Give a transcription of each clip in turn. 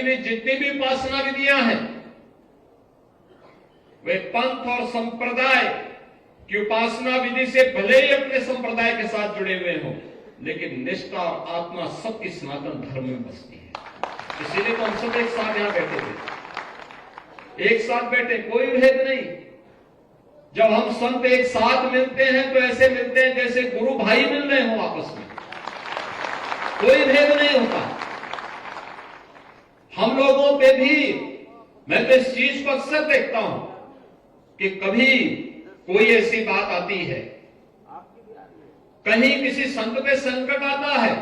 भी जितनी भी उपासना विधियां हैं वे पंथ और संप्रदाय की उपासना विधि से भले ही अपने संप्रदाय के साथ जुड़े हुए हों, लेकिन निष्ठा और आत्मा सबकी सनातन धर्म में बसती है। इसीलिए तो हम सब एक साथ यहां बैठे थे, एक साथ बैठे, कोई भेद नहीं। जब हम संत एक साथ मिलते हैं तो ऐसे मिलते हैं जैसे गुरु भाई मिल रहे हो आपस में, कोई भेद नहीं होता। हम लोगों पे भी मैं तो इस चीज को अक्सर देखता हूं कि कभी कोई ऐसी बात आती है, कहीं किसी संत पे संकट आता है,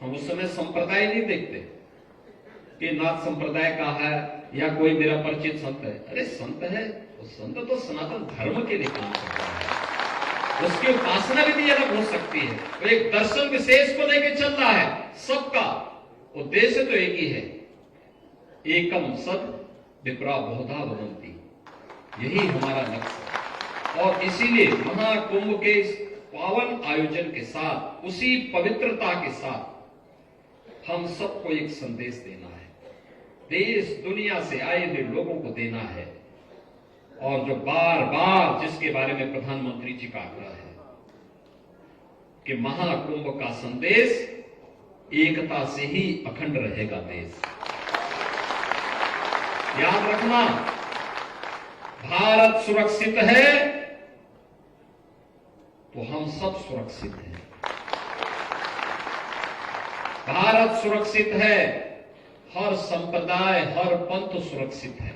हम उस समय संप्रदाय नहीं देखते कि नाथ संप्रदाय का है या कोई मेरा परिचित संत है। अरे संत है, वो संत तो सनातन धर्म के लिए काम करता है, उसकी उपासना विधि अलग हो सकती है, वो एक दर्शन विशेष को लेकर चल रहा है। सबका उद्देश्य तो एक ही है, एकम सद विप्रा बहुधा भवन्ति, यही हमारा लक्ष्य है। और इसीलिए महाकुंभ के इस पावन आयोजन के साथ, उसी पवित्रता के साथ हम सबको एक संदेश देना है, देश दुनिया से आए हुए लोगों को देना है। और जो बार बार जिसके बारे में प्रधानमंत्री जी का आग्रह है कि महाकुंभ का संदेश एकता से ही अखंड रहेगा देश। याद रखना, भारत सुरक्षित है तो हम सब सुरक्षित हैं। भारत सुरक्षित है, हर संप्रदाय, हर पंथ सुरक्षित है।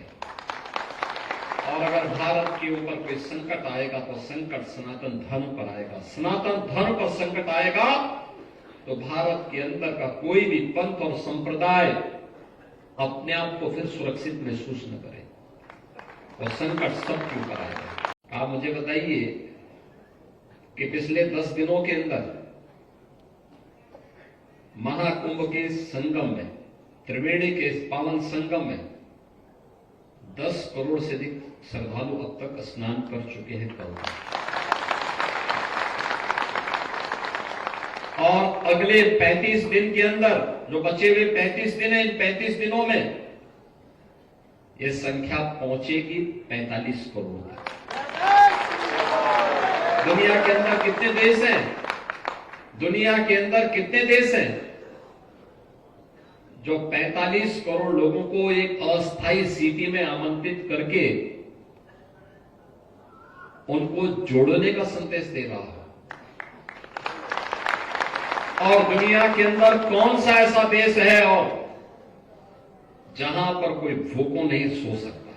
और अगर भारत के ऊपर कोई संकट आएगा तो संकट सनातन धर्म पर आएगा। सनातन धर्म पर संकट आएगा तो भारत के अंदर का कोई भी पंथ और संप्रदाय अपने आप को फिर सुरक्षित महसूस न करे, और संकट सबके ऊपर आएगा। आप मुझे बताइए कि पिछले 10 दिनों के अंदर महाकुंभ के संगम में, त्रिवेणी के पावन संगम में 10 करोड़ से अधिक श्रद्धालु अब तक स्नान कर चुके हैं कल। और अगले 35 दिन के अंदर, जो बचे हुए 35 दिन हैं, इन 35 दिनों में ये संख्या पहुंचेगी 45 करोड़ तक। दुनिया के अंदर कितने देश हैं? दुनिया के अंदर कितने देश हैं जो 45 करोड़ लोगों को एक अस्थायी सिटी में आमंत्रित करके उनको जोड़ने का संदेश दे रहा है? और दुनिया के अंदर कौन सा ऐसा देश है और जहां पर कोई भूखों नहीं सो सकता?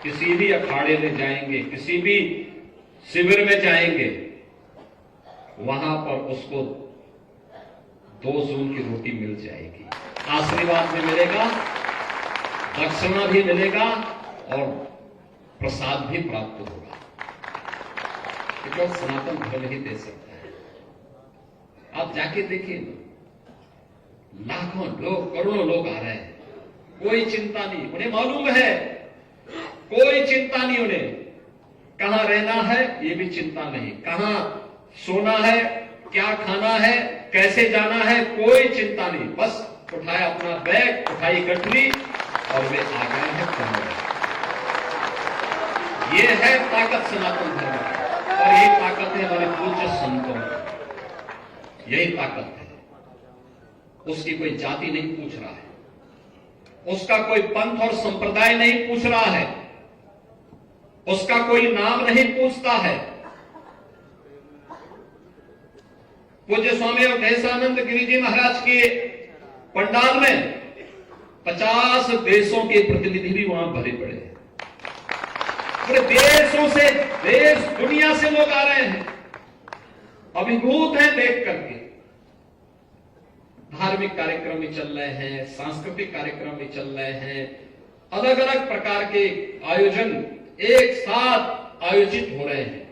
किसी भी अखाड़े में जाएंगे, किसी भी शिविर में जाएंगे, वहां पर उसको 2 जून की रोटी मिल जाएगी, आशीर्वाद भी मिलेगा, दक्षिणा भी मिलेगा और प्रसाद भी प्राप्त होगा। केवल सनातन धर्म ही दे सकता है। आप जाके देखिए, लाखों लोग, करोड़ों लोग आ रहे हैं, कोई चिंता नहीं, उन्हें मालूम है, कोई चिंता नहीं उन्हें। कहां रहना है ये भी चिंता नहीं, कहां सोना है, क्या खाना है, कैसे जाना है, कोई चिंता नहीं। बस उठाया अपना बैग, उठाई गठरी और वे आ गए हैं कुंभ। ये है ताकत सनातन धर्म की, और यही ताकत है हमारे पूज्य संतों की, यही ताकत है। उसकी कोई जाति नहीं पूछ रहा है, उसका कोई पंथ और संप्रदाय नहीं पूछ रहा है, उसका कोई नाम नहीं पूछता है। पूज्य स्वामी अवधेशानंद गिरि जी महाराज के पंडाल में 50 देशों के प्रतिनिधि भी वहां भरे पड़े हैं। पूरे देशों से, देश दुनिया से लोग आ रहे हैं, अभिभूत हैं देख करके। धार्मिक कार्यक्रम भी चल रहे हैं, सांस्कृतिक कार्यक्रम भी चल रहे हैं, अलग अलग प्रकार के आयोजन एक साथ आयोजित हो रहे हैं।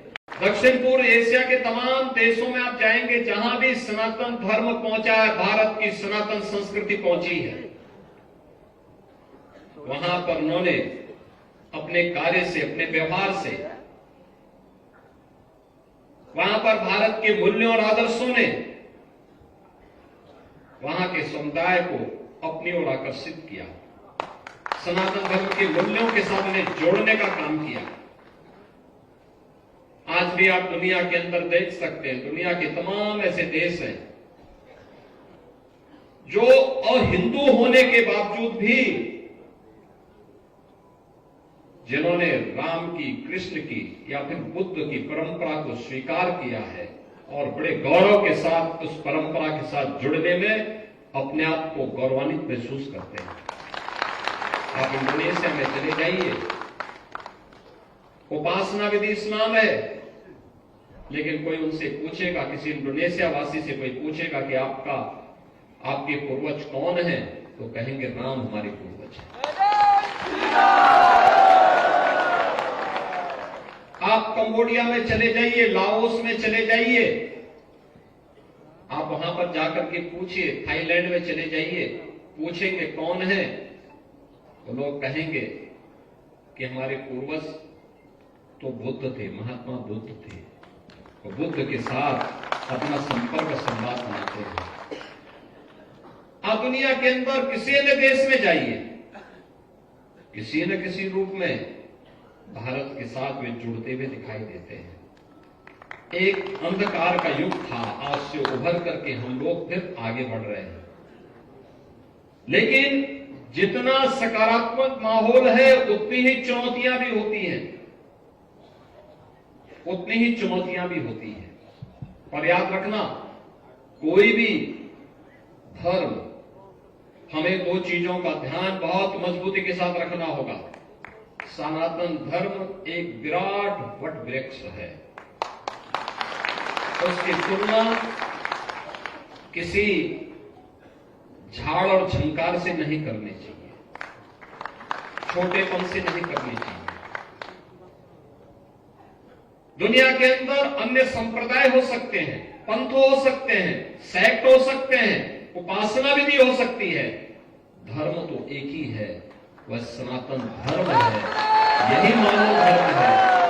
दक्षिण पूर्व एशिया के तमाम देशों में आप जाएंगे, जहां भी सनातन धर्म पहुंचा है, भारत की सनातन संस्कृति पहुंची है, वहां पर उन्होंने अपने कार्य से, अपने व्यवहार से, वहां पर भारत के मूल्यों और आदर्शों ने वहां के समुदाय को अपनी ओर आकर्षित किया, सनातन धर्म के मूल्यों के साथ उन्हें जोड़ने का काम किया। आज भी आप दुनिया के अंदर देख सकते हैं, दुनिया के तमाम ऐसे देश हैं जो अहिंदू होने के बावजूद भी जिन्होंने राम की, कृष्ण की या फिर बुद्ध की परंपरा को स्वीकार किया है और बड़े गौरव के साथ उस परंपरा के साथ जुड़ने में अपने आप को गौरवान्वित महसूस करते हैं। आप इंडोनेशिया में चले जाइए, उपासना विधि इस्लाम है, लेकिन कोई उनसे पूछेगा, किसी इंडोनेशिया वासी से कोई पूछेगा कि आपके पूर्वज कौन हैं, तो कहेंगे राम हमारे पूर्वज हैं। आप कंबोडिया में चले जाइए, लाओस में चले जाइए, आप वहां पर जाकर के पूछिए, थाईलैंड में चले जाइए, पूछेंगे कौन है, तो लोग कहेंगे कि हमारे पूर्वज तो बुद्ध थे, महात्मा बुद्ध थे, तो बुद्ध के साथ अपना संपर्क संवाद बनाते हैं। आप दुनिया के अंदर किसी न देश में जाइए, किसी न किसी रूप में भारत के साथ वे जुड़ते हुए दिखाई देते हैं। एक अंधकार का युग था, आज से उभर करके हम लोग फिर आगे बढ़ रहे हैं, लेकिन जितना सकारात्मक माहौल है उतनी ही चुनौतियां भी होती हैं, उतनी ही चुनौतियां भी होती हैं। और याद रखना, कोई भी धर्म, हमें दो चीजों का ध्यान बहुत मजबूती के साथ रखना होगा। सनातन धर्म एक विराट वट वृक्ष है, उसकी तुलना किसी झाड़ और झंकार से नहीं करनी चाहिए, छोटेपन से नहीं करनी चाहिए। दुनिया के अंदर अन्य संप्रदाय हो सकते हैं, पंथ हो सकते हैं, सेक्ट हो सकते हैं, उपासना विधि हो सकती है, धर्म तो एक ही है, वह सनातन धर्म है। यही मानव धर्म है।